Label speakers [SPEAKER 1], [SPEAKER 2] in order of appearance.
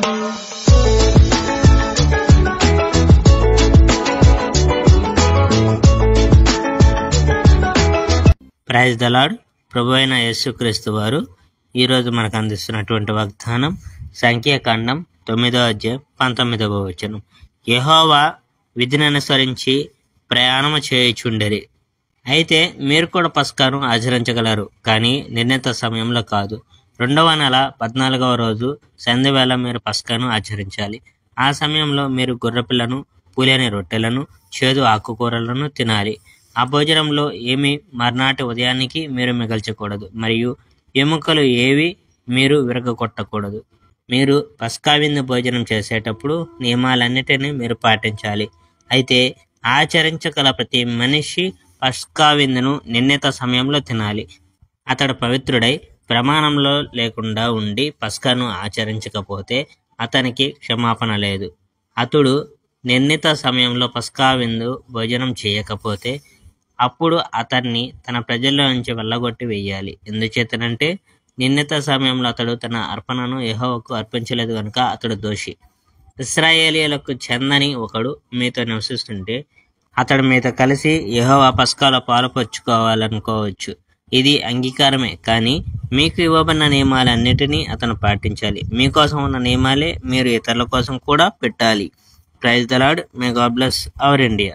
[SPEAKER 1] Praise the lord. ప్రభు అయిన యేసుక్రీస్తు వారు ఈరోజు మనకు అందిస్తున్నటువంటి వాగ్దానం సంఖ్యాకాండం 9వ అధ్యాయం 19వ వచనం. యెహోవా విధిని అనుసరించి ప్రయాణము చేయుచుండిరి, అయితే మీరు కూడా పస్కాను ఆచరించగలరు, కానీ నిర్ణీత సమయంలో కాదు. 2వ నెల 14వ రోజు సంధ్యవేళ మీరు పస్కాను ఆచరించాలి. ఆ సమయంలో మీరు గొర్రెపిల్లను, పూలేని రొట్టెలను, చేదు ఆకుకూరలను తినాలి. ఆ భోజనంలో ఏమి మర్నాటి ఉదయానికి మీరు మిగల్చకూడదు, మరియు ఎముకలు ఏవి మీరు విరగొట్టకూడదు. మీరు పస్కా విందు భోజనం చేసేటప్పుడు నియమాలన్నిటినీ మీరు పాటించాలి. అయితే ఆచరించగల ప్రతి మనిషి పస్కా విందును నిర్ణీత సమయంలో తినాలి. అతడు పవిత్రుడై ప్రమాణంలో లేకుండా ఉండి పస్కాను ఆచరించకపోతే అతనికి క్షమాపణ లేదు. అతడు నిర్ణీత సమయంలో పస్కా విందు భోజనం చేయకపోతే అప్పుడు అతన్ని తన ప్రజల్లో నుంచి వెళ్ళగొట్టి వేయాలి. ఎందుచేతనంటే నిర్ణీత సమయంలో అతడు తన అర్పణను యెహోవాకు అర్పించలేదు కనుక అతడు దోషి. ఇశ్రాయేలీయులకు చెందని ఒకడు మీతో నివసిస్తుంటే అతడు మీతో కలిసి యెహోవా పస్కాలో పాలు పంచుకోవాలనుకోవచ్చు. ఇది అంగీకారమే, కానీ మీకు ఇవ్వబడిన నియమాలన్నిటినీ అతను పాటించాలి. మీకోసం ఉన్న నియమాలే మీరు ఇతరుల కోసం కూడా పెట్టాలి. Praise the Lord. May God bless our India.